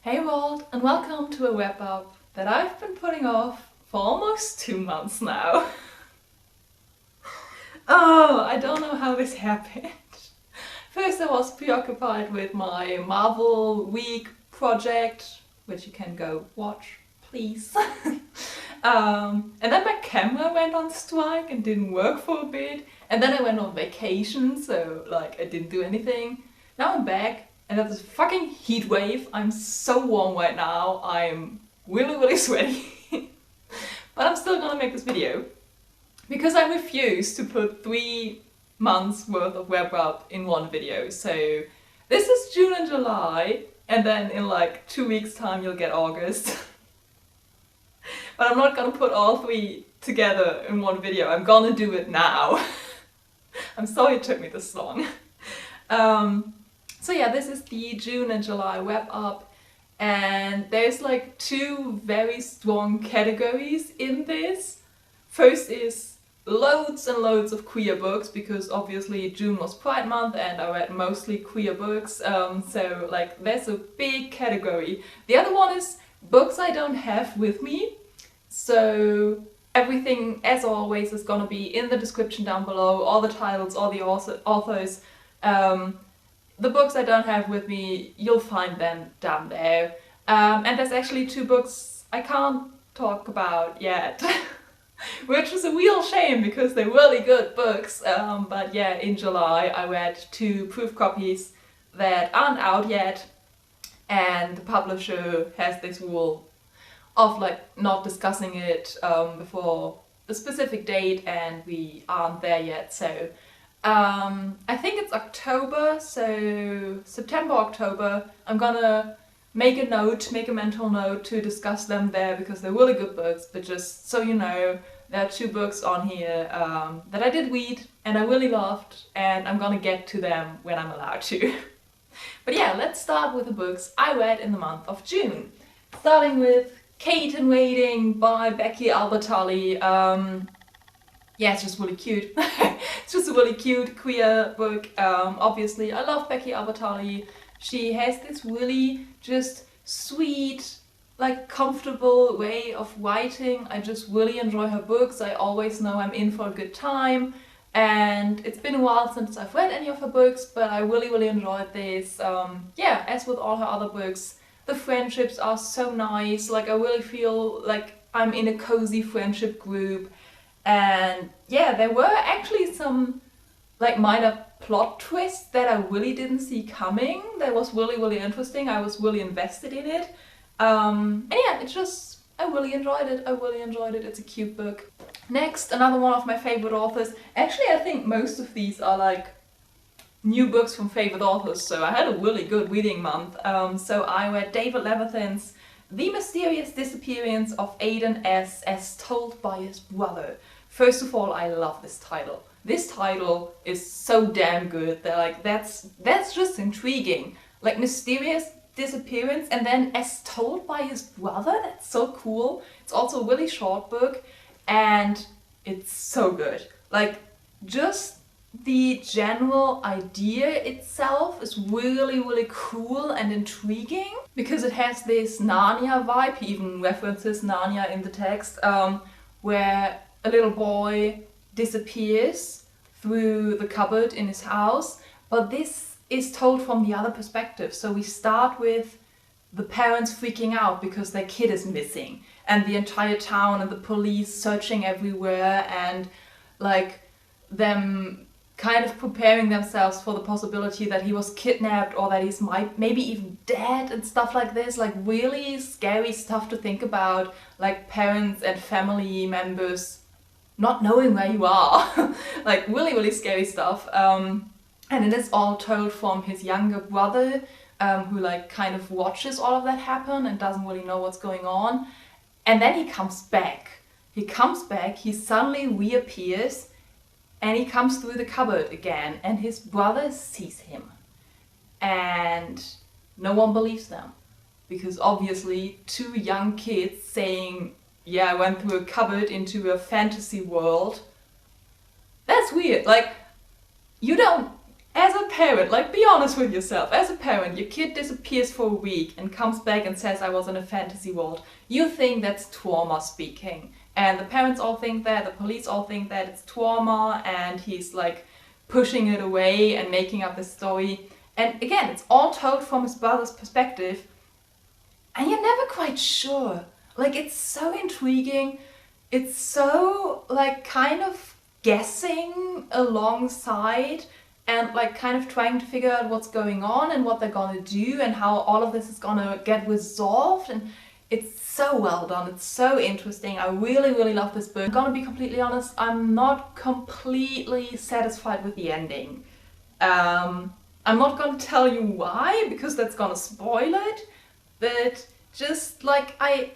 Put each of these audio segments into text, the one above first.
Hey world, and welcome to a wrap up that I've been putting off for almost 2 months now. Oh, I don't know how this happened. First I was preoccupied with my Marvel Week project, which you can go watch, please. And then my camera went on strike and didn't work for a bit. And then I went on vacation, so like I didn't do anything. Now I'm back and there's this fucking heat wave. I'm so warm right now. I'm really sweaty. But I'm still gonna make this video. Because I refuse to put 3 months worth of web up in one video. So this is June and July, and then in like 2 weeks time you'll get August. But I'm not gonna put all 3 together in one video. I'm gonna do it now. I'm sorry it took me this long. So yeah, this is the June and July web up, and there's like 2 very strong categories in this. First is loads and loads of queer books, because obviously June was Pride Month and I read mostly queer books, so like there's a big category. The other one is books I don't have with me, so everything as always is gonna be in the description down below, all the titles, all the authors. The books I don't have with me, you'll find them down there. And there's actually 2 books I can't talk about yet. Which is a real shame because they're really good books. But yeah, in July I read 2 proof copies that aren't out yet, and the publisher has this rule of like not discussing it before a specific date, and we aren't there yet. So I think it's October, so September, October, I'm gonna make a mental note to discuss them there because they're really good books. But just so you know, there are 2 books on here that I did read and I really loved, and I'm gonna get to them when I'm allowed to. But yeah, let's start with the books I read in the month of June. Starting with Kate in Waiting by Becky Albertalli. Yeah, it's just really cute. It's just a really cute queer book. Obviously, I love Becky Albertalli. She has this really just sweet, like comfortable way of writing. I just really enjoy her books. I always know I'm in for a good time. And it's been a while since I've read any of her books, but I really enjoyed this. Yeah, as with all her other books, the friendships are so nice. Like I really feel like I'm in a cozy friendship group. And yeah, there were actually some like minor plot twists that I really didn't see coming. That was really interesting. I was really invested in it. And yeah, I really enjoyed it. It's a cute book. Next, another one of my favorite authors. Actually, I think most of these are like new books from favorite authors, so I had a really good reading month. So I read David Levithan's The Mysterious Disappearance of Aidan as told by his brother. First of all, I love this title. This title is so damn good that like that's just intriguing. Like mysterious disappearance and then as told by his brother, that's so cool. It's also a really short book and it's so good. Like just the general idea itself is really cool and intriguing because it has this Narnia vibe. He even references Narnia in the text, where a little boy disappears through the cupboard in his house, but this is told from the other perspective. So we start with the parents freaking out because their kid is missing, and the entire town and the police searching everywhere, and like them kind of preparing themselves for the possibility that he was kidnapped or that he's maybe even dead and stuff like this. Like really scary stuff to think about, like parents and family members not knowing where you are. Like really scary stuff. And it is all told from his younger brother, who like kind of watches all of that happen and doesn't really know what's going on. And then he comes back, he suddenly reappears, and he comes through the cupboard again, and his brother sees him. And no one believes them. Because obviously 2 young kids saying, yeah, I went through a cupboard into a fantasy world. That's weird. Like, you don't as a parent, like be honest with yourself, as a parent, your kid disappears for a week and comes back and says I was in a fantasy world. You think that's trauma speaking. And the parents all think that, the police all think that it's trauma, and he's like pushing it away and making up this story. And again, it's all told from his brother's perspective, and you're never quite sure. Like, it's so intriguing, it's so like kind of guessing alongside and like kind of trying to figure out what's going on and what they're gonna do and how all of this is gonna get resolved, and it's so well done, it's so interesting. I really, really love this book. I'm gonna be completely honest, I'm not completely satisfied with the ending. I'm not gonna tell you why, because that's gonna spoil it, but just like I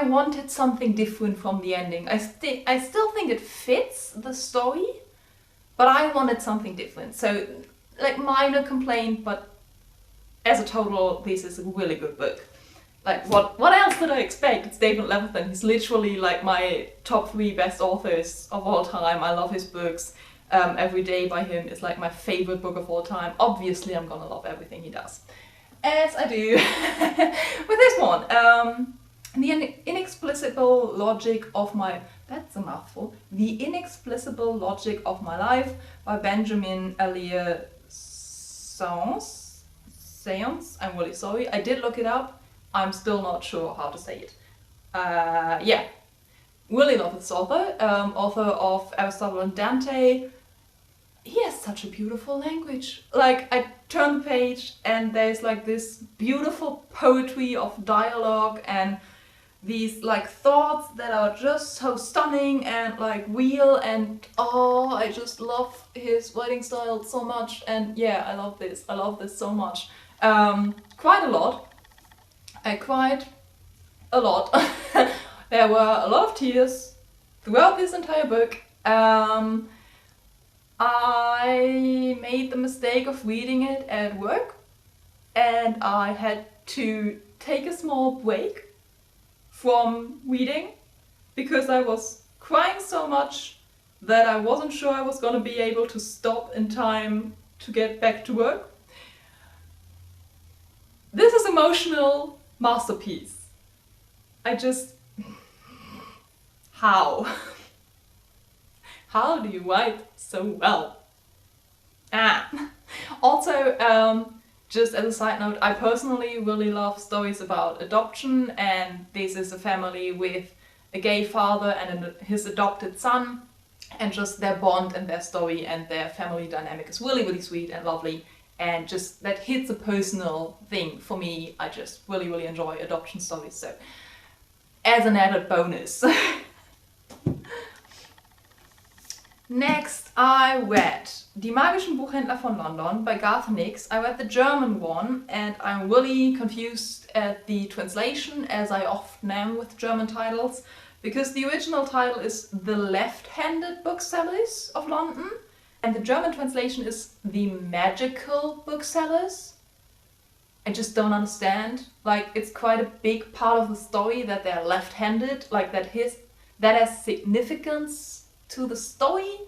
wanted something different from the ending. I still think it fits the story, but I wanted something different. So, like, minor complaint, but as a total, this is a really good book. Like, what else did I expect? It's David Levithan. He's literally like my top 3 best authors of all time. I love his books. Every Day by him is like my favorite book of all time. Obviously, I'm gonna love everything he does. As I do with this one. The Inexplicable Logic of My... That's a mouthful. The Inexplicable Logic of My Life by Benjamin Alire Saenz. I'm really sorry. I did look it up. I'm still not sure how to say it. Yeah. Really love this author. Author of Aristotle and Dante. He has such a beautiful language. Like, I turn the page and there's like this beautiful poetry of dialogue and these like thoughts that are just so stunning and like real, and oh, I just love his writing style so much. And yeah, I love this so much. Quite a lot. I cried a lot. There were a lot of tears throughout this entire book. I made the mistake of reading it at work, and I had to take a small break from reading because I was crying so much that I wasn't sure I was going to be able to stop in time to get back to work. This is emotional masterpiece. How? How do you write so well? Also, just as a side note, I personally really love stories about adoption, and this is a family with a gay father and his adopted son, and just their bond and their story and their family dynamic is really, really sweet and lovely, and just that hits a personal thing for me. I just really, really enjoy adoption stories, so as an added bonus. Next, I read Die Magischen Buchhändler von London by Garth. I read the German one, and I'm really confused at the translation, as I often am with German titles, because the original title is The Left-Handed Booksellers of London, and the German translation is The Magical Booksellers. I just don't understand. Like, it's quite a big part of the story that they're left-handed, like that has significance to the story.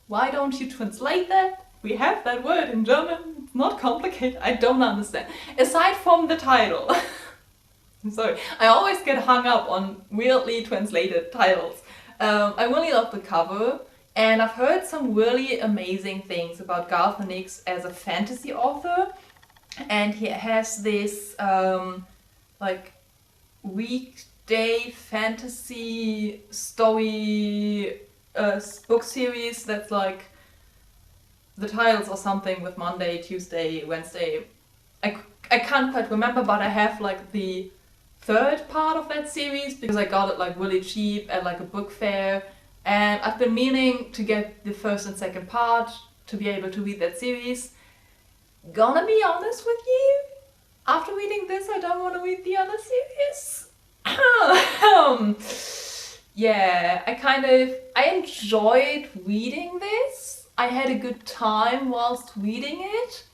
Why don't you translate that? We have that word in German. It's not complicated. I don't understand. Aside from the title. I'm sorry. I always get hung up on weirdly translated titles. I really love the cover, and I've heard some really amazing things about Garth as a fantasy author, and he has this like weekday fantasy story book series that's like, the titles are something with Monday, Tuesday, Wednesday. I can't quite remember, but I have like the 3rd part of that series because I got it like really cheap at like a book fair, and I've been meaning to get the 1st and 2nd part to be able to read that series. Gonna be honest with you, after reading this I don't want to read the other series. Yeah, I enjoyed reading this. I had a good time whilst reading it,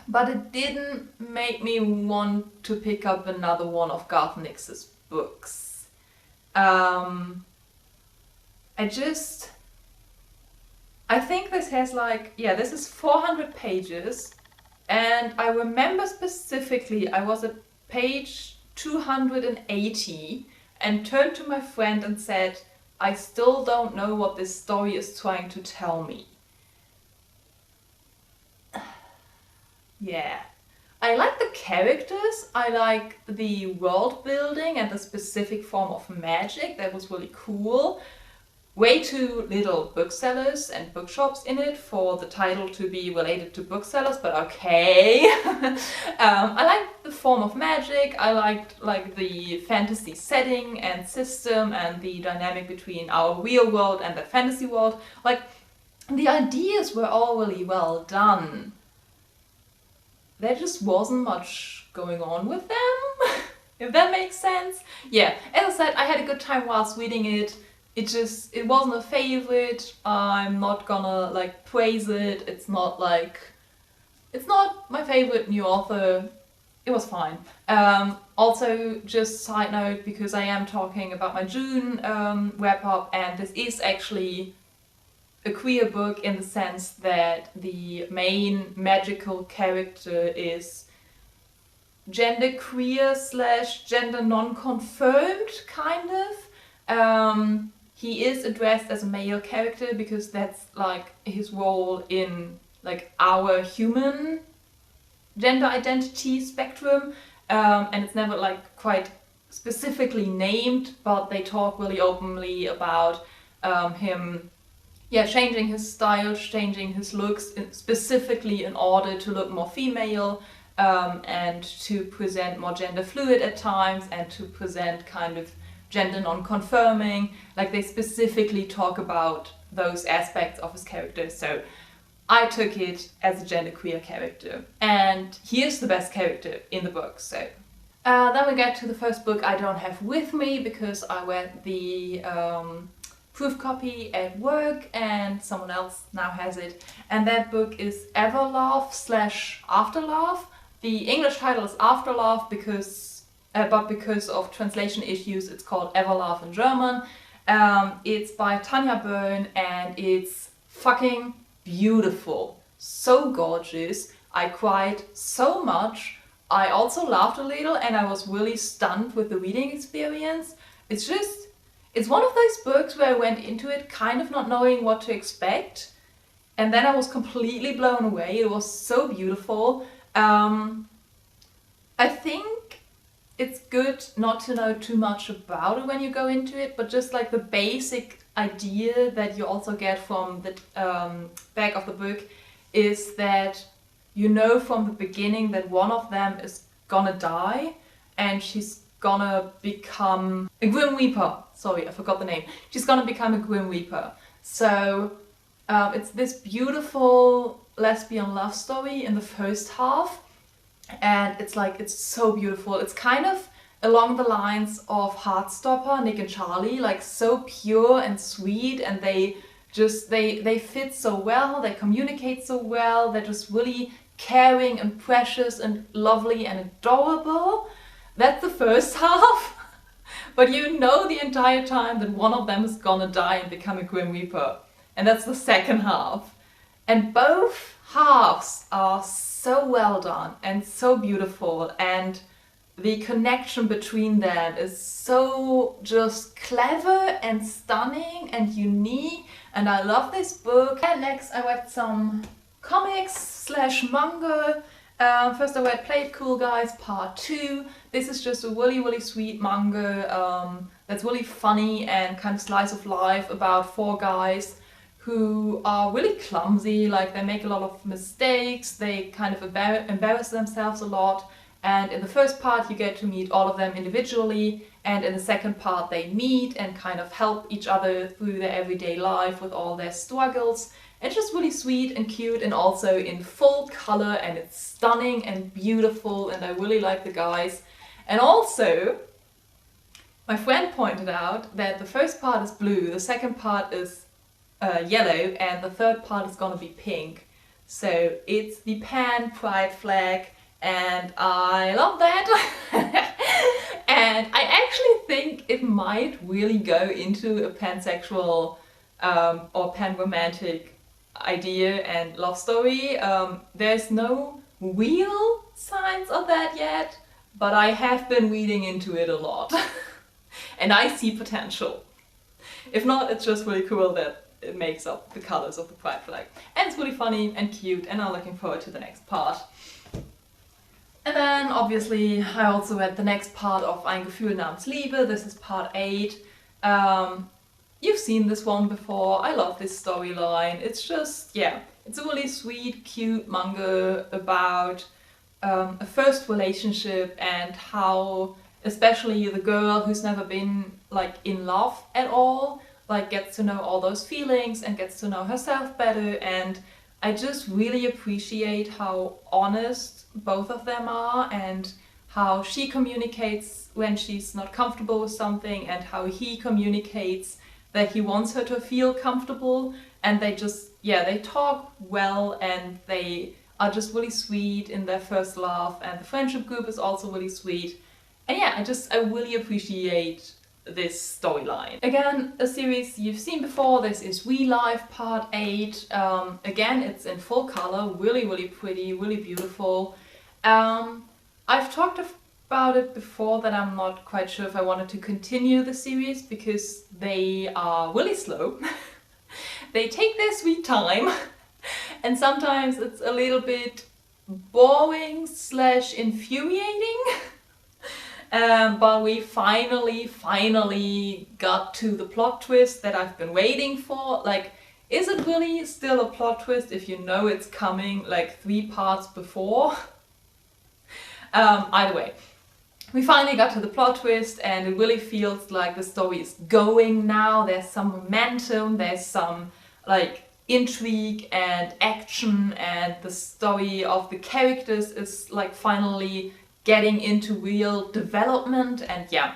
but it didn't make me want to pick up another one of Garth's books. I I think this has like, yeah, this is 400 pages. And I remember specifically I was at page 280 and turned to my friend and said, I still don't know what this story is trying to tell me. Yeah. I like the characters, I like the world building and the specific form of magic, that was really cool. Way too little booksellers and bookshops in it for the title to be related to booksellers, but okay. I like the form of magic, I liked like the fantasy setting and system and the dynamic between our real world and the fantasy world. Like, the ideas were all really well done. There just wasn't much going on with them, if that makes sense. Yeah, as I said, I had a good time whilst reading it. It wasn't a favorite. I'm not gonna like praise it. It's not my favorite new author. It was fine. Also, just side note, because I am talking about my June wrap up, and this is actually a queer book in the sense that the main magical character is genderqueer / gender non-confirmed, kind of. He is addressed as a male character because that's like his role in like our human gender identity spectrum, and it's never like quite specifically named, but they talk really openly about him changing his style, changing his looks specifically in order to look more female, and to present more gender fluid at times, and to present kind of gender non-confirming. Like, they specifically talk about those aspects of his character, so I took it as a genderqueer character. And he is the best character in the book, so. Then we get to the first book I don't have with me because I read the proof copy at work and someone else now has it. And that book is Everlove / Afterlove. The English title is Afterlove but because of translation issues it's called Everlove in German. It's by Tanya Byrne and it's fucking beautiful. So gorgeous. I cried so much. I also laughed a little and I was really stunned with the reading experience. It's one of those books where I went into it kind of not knowing what to expect, and then I was completely blown away. It was so beautiful. I think it's good not to know too much about it when you go into it, but just like the basic idea that you also get from the back of the book is that you know from the beginning that one of them is gonna die and she's gonna become a Grim Reaper. Sorry, I forgot the name. She's gonna become a Grim Reaper. So it's this beautiful lesbian love story in the first half, and it's so beautiful. It's kind of along the lines of Heartstopper, Nick and Charlie, like so pure and sweet, and they fit so well, they communicate so well, they're just really caring and precious and lovely and adorable. That's the first half, but you know the entire time that one of them is gonna die and become a Grim Reaper, and that's the second half. And both halves are so well done and so beautiful, and the connection between them is so just clever and stunning and unique, and I love this book. And next I read some comics / manga. First I read Play It Cool Guys Part 2. This is just a really, really sweet manga that's really funny and kind of slice of life about 4 guys who are really clumsy, like they make a lot of mistakes, they kind of embarrass themselves a lot. And in the first part you get to meet all of them individually, and in the second part they meet and kind of help each other through their everyday life with all their struggles. It's just really sweet and cute and also in full color, and it's stunning and beautiful, and I really like the guys. And also, my friend pointed out that the first part is blue, the second part is yellow, and the third part is gonna be pink. So it's the pan pride flag, and I love that. And I actually think it might really go into a pansexual or pan-romantic idea and love story. There's no real signs of that yet, but I have been reading into it a lot. And I see potential. If not, it's just really cool that it makes up the colors of the pride flag. And it's really funny and cute, and I'm looking forward to the next part. And then obviously I also read the next part of Ein Gefühl namens Liebe. This is part 8. You've seen this one before. I love this storyline. It's just, yeah, it's a really sweet, cute manga about a first relationship and how especially the girl who's never been like in love at all, like gets to know all those feelings and gets to know herself better. And I just really appreciate how honest both of them are and how she communicates when she's not comfortable with something and how he communicates that he wants her to feel comfortable. And they just, yeah, they talk well and they are just really sweet in their first love, and the friendship group is also really sweet. And yeah, I really appreciate this storyline. Again, a series you've seen before. This is ReLIFE part 8. Again, it's in full color, really, really pretty, really beautiful. I've talked about it before that I'm not quite sure if I wanted to continue the series because they are really slow. They take their sweet time and sometimes it's a little bit boring / infuriating. But we finally got to the plot twist that I've been waiting for. Like, is it really still a plot twist if you know it's coming like 3 parts before? Either way, we finally got to the plot twist and it really feels like the story is going now. There's some momentum, there's some like intrigue and action, and the story of the characters is like finally getting into real development. And yeah,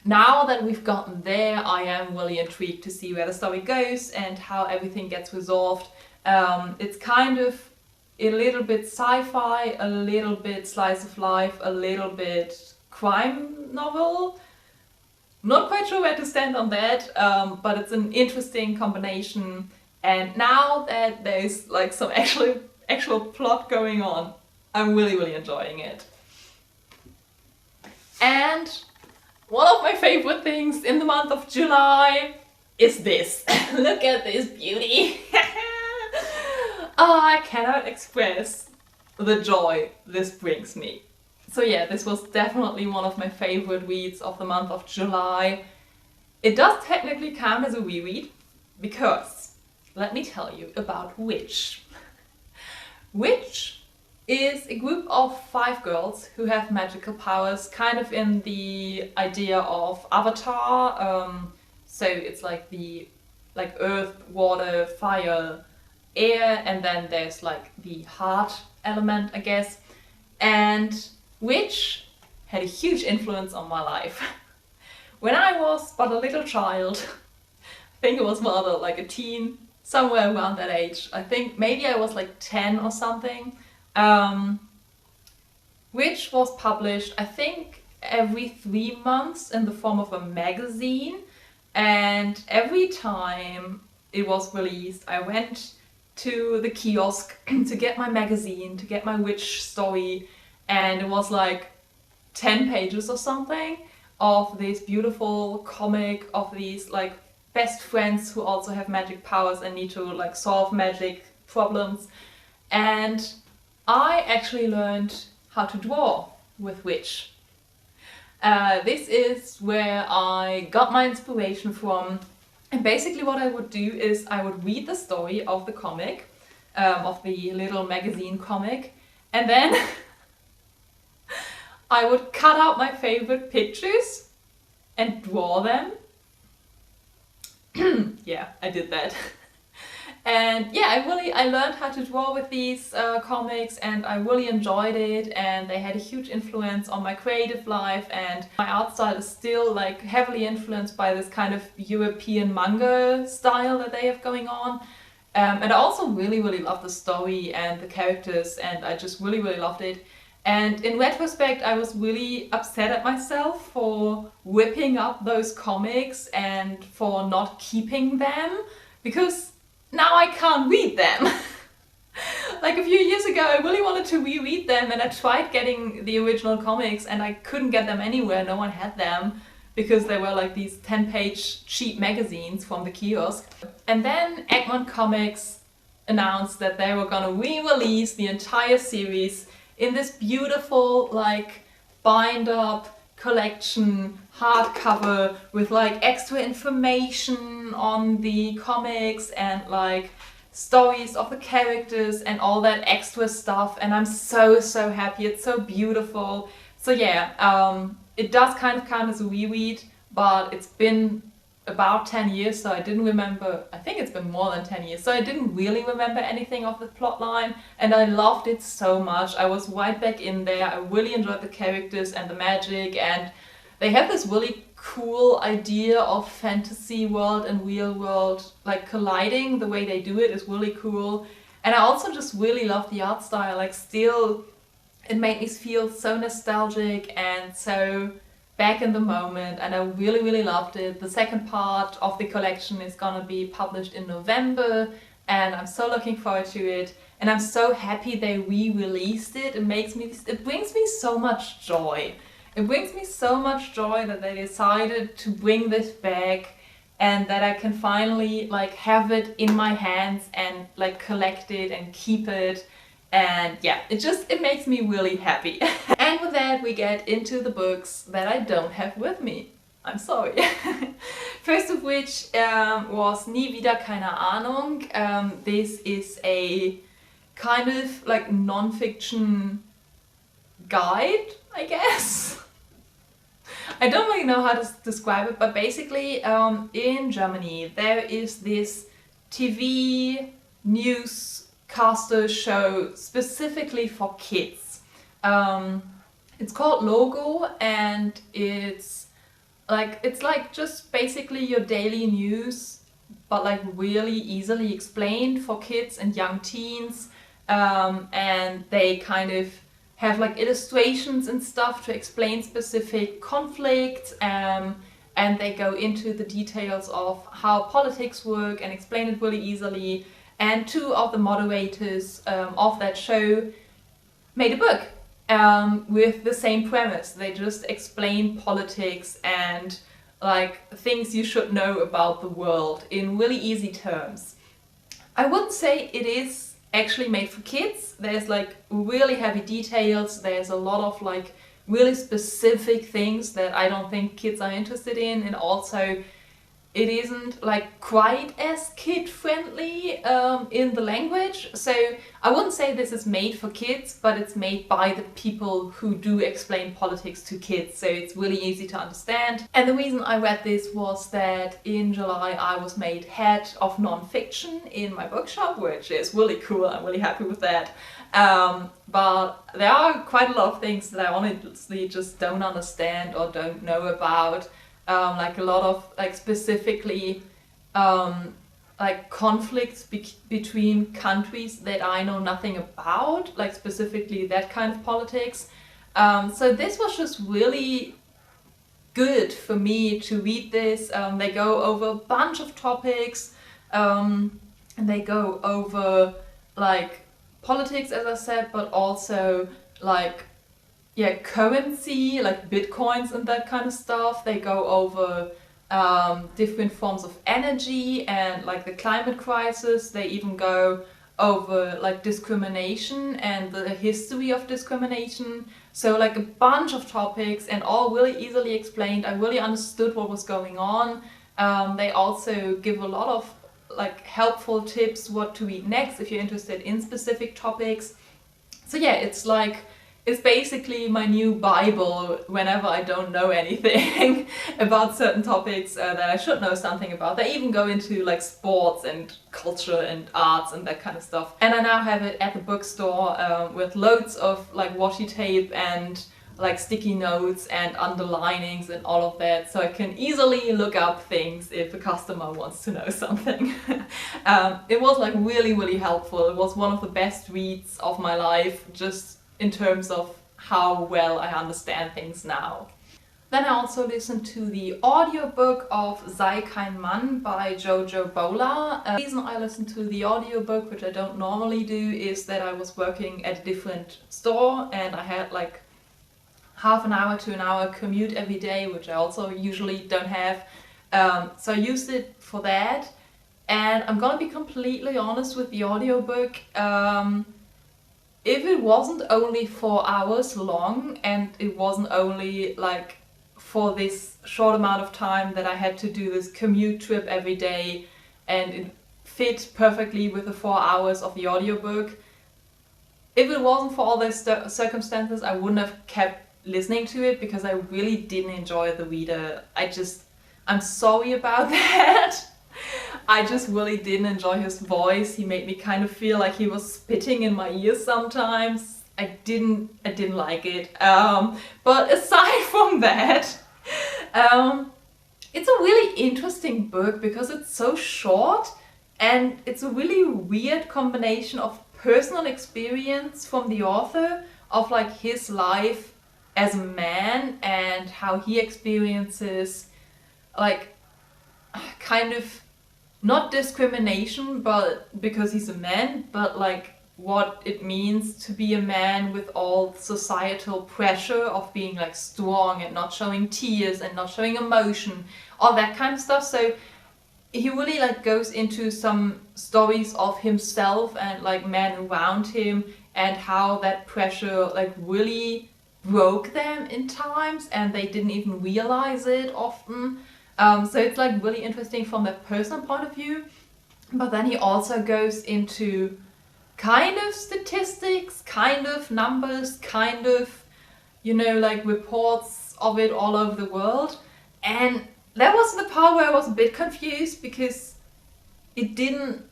now that we've gotten there, I am really intrigued to see where the story goes and how everything gets resolved. It's kind of a little bit sci-fi, a little bit slice of life, a little bit crime novel. Not quite sure where to stand on that, but it's an interesting combination. And now that there's like some actual plot going on, I'm really enjoying it. And one of my favorite things in the month of July is this. Look at this beauty. I cannot express the joy this brings me. So yeah, this was definitely one of my favorite reads of the month of July. It does technically count as a reread because let me tell you about Witch. Witch is a group of 5 girls who have magical powers, kind of in the idea of Avatar. So it's like the earth, water, fire, air, and then there's like the heart element, I guess. And Witch had a huge influence on my life. When I was but a little child, I think it was rather like a teen, somewhere around that age. I think maybe I was like 10 or something. Which was published, I think, every 3 months in the form of a magazine, and every time it was released I went to the kiosk to get my magazine, to get my Witch story, and it was like 10 pages or something of this beautiful comic of these like best friends who also have magic powers and need to like solve magic problems. And I actually learned how to draw with Witch. This is where I got my inspiration from, and basically what I would do is I would read the story of the comic, of the little magazine comic, and then I would cut out my favorite pictures and draw them. Yeah, I did that. And yeah, I learned how to draw with these comics, and I really enjoyed it, and they had a huge influence on my creative life, and my art style is still like heavily influenced by this kind of European manga style that they have going on. And I also really love the story and the characters, and I just really loved it. And in retrospect, I was really upset at myself for whipping up those comics and for not keeping them, because now I can't read them. Like a few years ago, I really wanted to reread them, and I tried getting the original comics and I couldn't get them anywhere. No one had them because they were like these 10-page cheap magazines from the kiosk. And then Egmont Comics announced that they were gonna re-release the entire series in this beautiful like bind up collection hardcover with like extra information on the comics and like stories of the characters and all that extra stuff, and I'm so happy. It's so beautiful. So yeah, it does kind of count as a reread, but it's been about 10 years, so I didn't remember. I think it's been more than 10 years, so I didn't really remember anything of the plotline, and I loved it so much. I was right back in there. I really enjoyed the characters and the magic, and they have this really cool idea of fantasy world and real world like colliding. The way they do it is really cool, and I also just really love the art style. Like still, it made me feel so nostalgic and so back in the moment, and I really loved it. The second part of the collection is gonna be published in November, and I'm so looking forward to it, and I'm so happy they re-released it. It brings me so much joy. It brings me so much joy that they decided to bring this back and that I can finally like have it in my hands and like collect it and keep it. And yeah, it makes me really happy. And with that we get into the books that I don't have with me. I'm sorry. First of which was Wieder, Keine Ahnung. This is a kind of like non-fiction guide, I guess. I don't really know how to describe it, but basically in Germany there is this TV newscaster show specifically for kids. It's called Logo, and it's like just basically your daily news, but like really easily explained for kids and young teens, and they kind of have like illustrations and stuff to explain specific conflicts, and they go into the details of how politics work and explain it really easily. And two of the moderators of that show made a book with the same premise. They just explain politics and like things you should know about the world in really easy terms. I wouldn't say it is actually made for kids. There's like really heavy details. There's a lot of like really specific things that I don't think kids are interested in, and also it isn't like quite as kid friendly in the language. So I wouldn't say this is made for kids, but it's made by the people who do explain politics to kids, so it's really easy to understand. And the reason I read this was that in July I was made head of non-fiction in my bookshop, which is really cool. I'm really happy with that. But there are quite a lot of things that I honestly just don't understand or don't know about. Like a lot of like specifically like conflicts between countries that I know nothing about, like specifically that kind of politics. So this was just really good for me to read this. They go over a bunch of topics, and they go over like politics, as I said, but also like currency, like bitcoins and that kind of stuff. They go over different forms of energy and like the climate crisis. They even go over like discrimination and the history of discrimination. So like a bunch of topics, and all really easily explained. I really understood what was going on. They also give a lot of like helpful tips what to read next if you're interested in specific topics. So yeah, it's basically my new Bible whenever I don't know anything about certain topics that I should know something about. They even go into like sports and culture and arts and that kind of stuff. And I now have it at the bookstore with loads of like washi tape and like sticky notes and underlinings and all of that, so I can easily look up things if a customer wants to know something. It was like really helpful. It was one of the best reads of my life, just in terms of how well I understand things now. Then I also listened to the audiobook of Zei Kind Man by Bola. The reason I listened to the audiobook, which I don't normally do, is that I was working at a different store and I had like half an hour to an hour commute every day, which I also usually don't have. So I used it for that. And I'm gonna be completely honest with the audiobook. If it wasn't only 4 hours long and it wasn't only like for this short amount of time that I had to do this commute trip every day and it fit perfectly with the 4 hours of the audiobook, if it wasn't for all those circumstances, I wouldn't have kept listening to it because I really didn't enjoy the Wieder. I'm sorry about that. I just really didn't enjoy his voice. He made me kind of feel like he was spitting in my ears sometimes. I didn't like it. But aside from that, it's a really interesting book because it's so short and it's a really weird combination of personal experience from the author of like his life as a man and how he experiences like kind of not discrimination, but because he's a man, but like what it means to be a man with all societal pressure of being like strong and not showing tears and not showing emotion, all that kind of stuff. So he really like goes into some stories of himself and like men around him and how that pressure like really broke them in times and they didn't even realize it often. So it's like really interesting from the personal point of view, but then he also goes into kind of statistics, kind of numbers, kind of, you know, like reports of it all over the world. And that was the part where I was a bit confused because it didn't,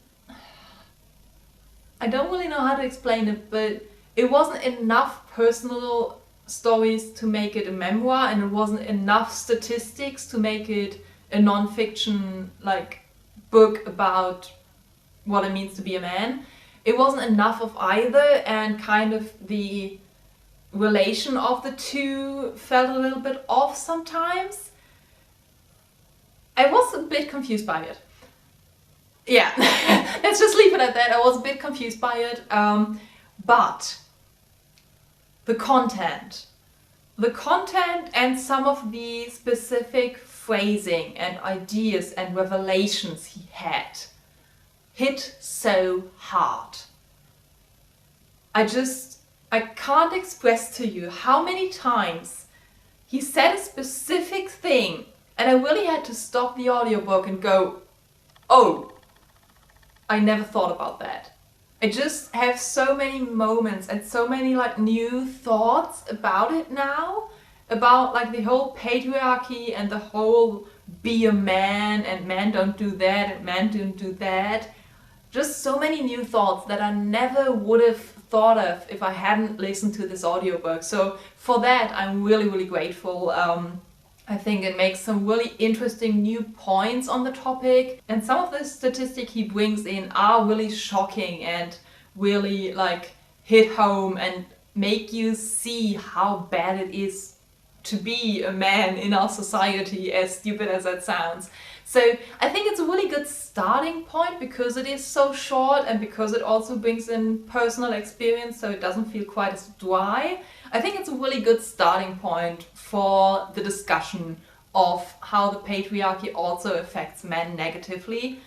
I don't really know how to explain it, but it wasn't enough personal stories to make it a memoir, and it wasn't enough statistics to make it a non-fiction like book about what it means to be a man. It wasn't enough of either, and kind of the relation of the two felt a little bit off sometimes. I was a bit confused by it. Yeah, let's just leave it at that. I was a bit confused by it, but the content and some of the specific phrasing and ideas and revelations he had hit so hard. I can't express to you how many times he said a specific thing and I really had to stop the audiobook and go, oh, I never thought about that. I just have so many moments and so many like new thoughts about it now, about like the whole patriarchy and the whole be a man and men don't do that and men don't do that. Just so many new thoughts that I never would have thought of if I hadn't listened to this audiobook. So for that, I'm really, really grateful. I think it makes some really interesting new points on the topic, and some of the statistics he brings in are really shocking and really like hit home and make you see how bad it is to be a man in our society, as stupid as that sounds. So I think it's a really good starting point because it is so short and because it also brings in personal experience, so it doesn't feel quite as dry. I think it's a really good starting point for the discussion of how the patriarchy also affects men negatively.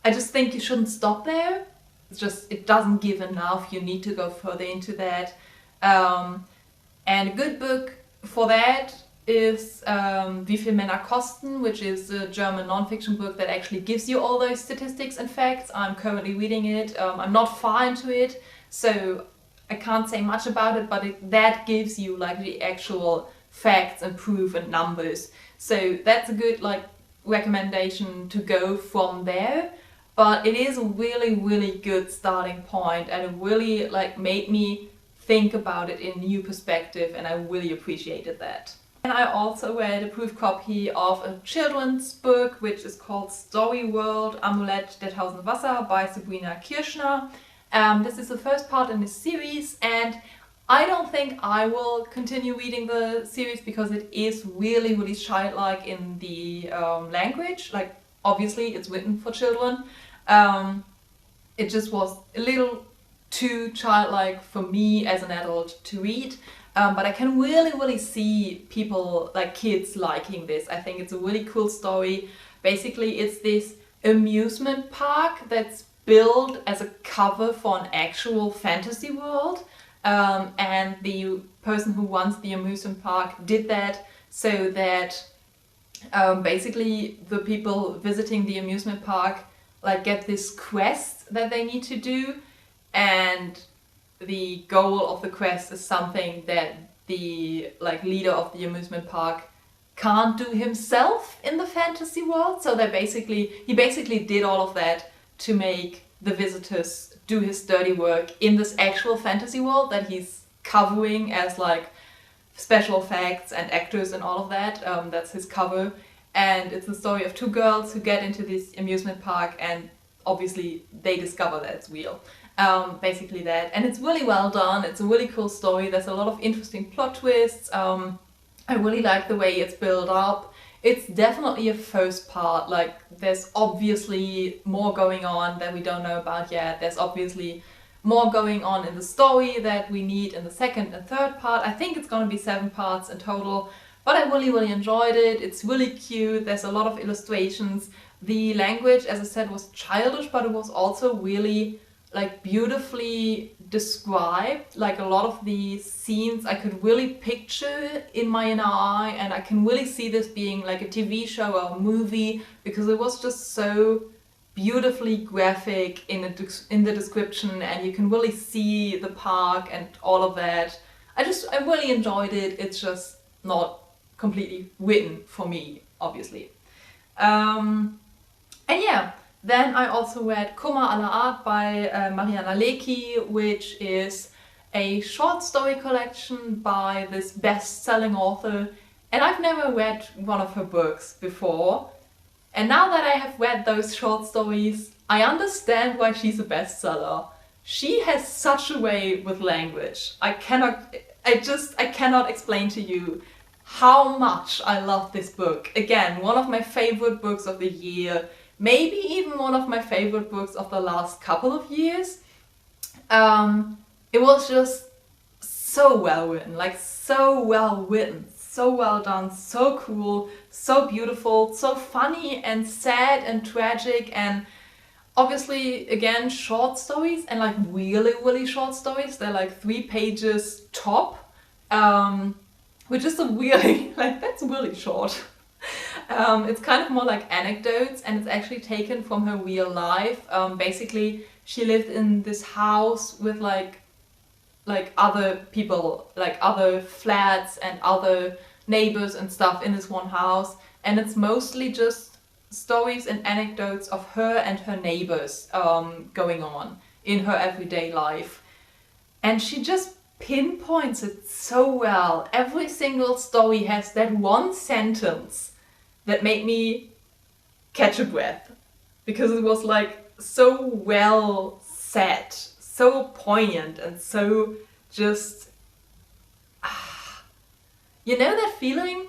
I just think you shouldn't stop there. It's just, it doesn't give enough. You need to go further into that. And a good book for that is Wie viel Männer kosten, which is a German non-fiction book that actually gives you all those statistics and facts. I'm currently reading it. I'm not far into it, so I can't say much about it, but that gives you like the actual facts and proof and numbers. So that's a good like recommendation to go from there. But it is a really, really good starting point, and it really like made me think about it in a new perspective, and I really appreciated that. And I also read a proof copy of a children's book which is called Storyworld, Amulett der Tausend Wasser by Sabrina Kirschner. This is the first part in this series, and I don't think I will continue reading the series because it is really, really childlike in the language. Like, obviously it's written for children. It just was a little too childlike for me as an adult to read. But I can really, really see people, like kids, liking this. I think it's a really cool story. Basically, it's this amusement park that's built as a cover for an actual fantasy world. And the person who runs the amusement park did that so that basically the people visiting the amusement park like get this quest that they need to do, and the goal of the quest is something that the like leader of the amusement park can't do himself in the fantasy world. So he basically did all of that to make the visitors do his dirty work in this actual fantasy world that he's covering as like special effects and actors and all of that. That's his cover. And it's the story of two girls who get into this amusement park, and obviously they discover that it's real. Basically that. And it's really well done. It's a really cool story. There's a lot of interesting plot twists. I really like the way it's built up. It's definitely a first part. Like, there's obviously more going on that we don't know about yet. There's obviously more going on in the story that we need in the second and third part. I think it's going to be 7 parts in total. But I really, really enjoyed it. It's really cute. There's a lot of illustrations. The language, as I said, was childish, but it was also really like beautifully described. Like, a lot of the scenes I could really picture in my inner eye, and I can really see this being like a TV show or a movie, because it was just so beautifully graphic in the description, and you can really see the park and all of that. I really enjoyed it. It's just not completely written for me, obviously. And yeah, then I also read Kummer aller Art by Mariana Lecki, which is a short story collection by this best-selling author, and I've never read one of her books before. And now that I have read those short stories, I understand why she's a bestseller. She has such a way with language. I cannot explain to you how much I love this book. Again, one of my favorite books of the year, maybe even one of my favorite books of the last couple of years. It was just so well written, like so well written, so well done, so cool, so beautiful, so funny and sad and tragic, and obviously, again, short stories, and like really, really short stories. They're like 3 pages top. Which is a really, like, that's really short. It's kind of more like anecdotes, and it's actually taken from her real life. Basically, she lived in this house with like other people, like other flats and other neighbors and stuff in this one house. And it's mostly just stories and anecdotes of her and her neighbors going on in her everyday life. And she just pinpoints it so well. Every single story has that one sentence that made me catch a breath, because it was like so well said, so poignant, and so just you know that feeling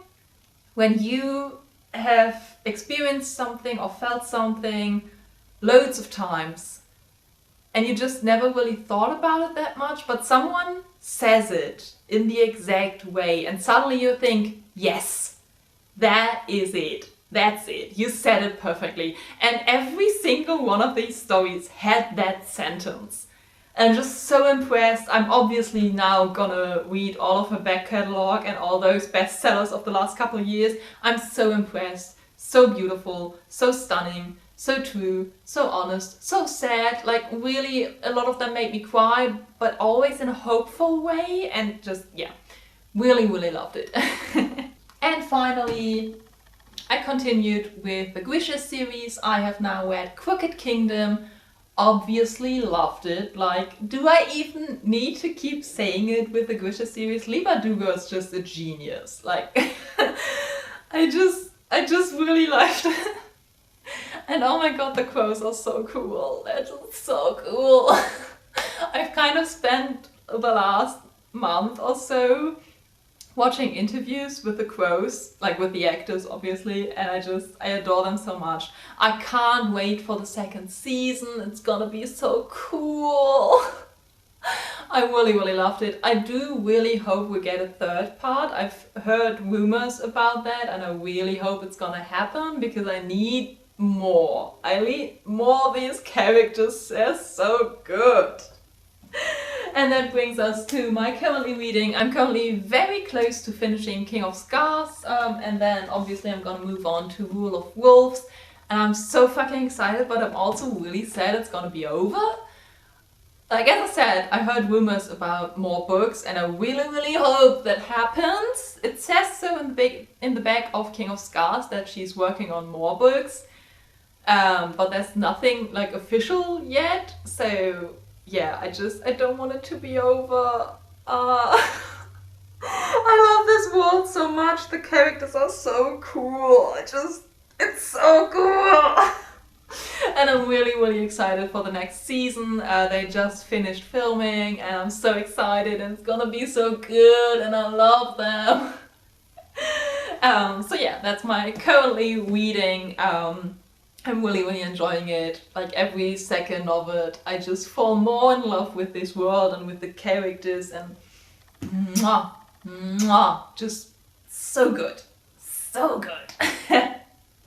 when you have experienced something or felt something loads of times and you just never really thought about it that much, but someone says it in the exact way, and suddenly you think, yes, that is it. That's it. You said it perfectly. And every single one of these stories had that sentence. I'm just so impressed. I'm obviously now gonna read all of her back catalogue and all those bestsellers of the last couple of years. I'm so impressed. So beautiful. So stunning. So true, so honest, so sad. Like, really, a lot of them made me cry, but always in a hopeful way, and just, yeah, really, really loved it. And finally, I continued with the Grisha series. I have now read Crooked Kingdom. Obviously loved it. Like, do I even need to keep saying it with the Grisha series? Liba Dugo is just a genius. Like, I just really liked it. And oh my god, the quotes are so cool. They're just so cool. I've kind of spent the last month or so watching interviews with the crows, like with the actors obviously, and I adore them so much. I can't wait for the second season, it's gonna be so cool. I really loved it. I do really hope we get a third part. I've heard rumors about that and I really hope it's gonna happen because I need more. I need more of these characters, they're so good. And that brings us to my currently reading. I'm currently very close to finishing King of Scars, and then obviously I'm gonna move on to Rule of Wolves. And I'm so fucking excited, but I'm also really sad it's gonna be over. Like as I said, I heard rumors about more books and I really hope that happens. It says so in the back of King of Scars that she's working on more books, but there's nothing like official yet, so yeah, I don't want it to be over. I love this world so much, the characters are so cool, it's so cool! And I'm really excited for the next season. They just finished filming and I'm so excited and it's gonna be so good and I love them. So yeah, that's my currently reading. I'm really enjoying it, like every second of it. I just fall more in love with this world and with the characters and just so good, so good.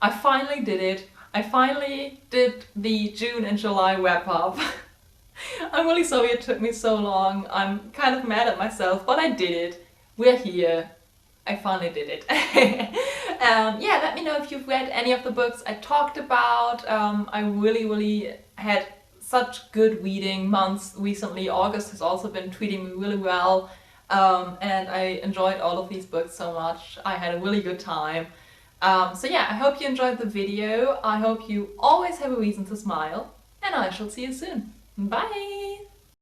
I finally did it. I finally did the June and July wrap up. I'm really sorry it took me so long. I'm kind of mad at myself, but I did it. We're here. I finally did it. Yeah, let me know if you've read any of the books I talked about. I really had such good reading months recently. August has also been treating me really well, and I enjoyed all of these books so much. I had a really good time. So yeah, I hope you enjoyed the video. I hope you always have a reason to smile, and I shall see you soon. Bye!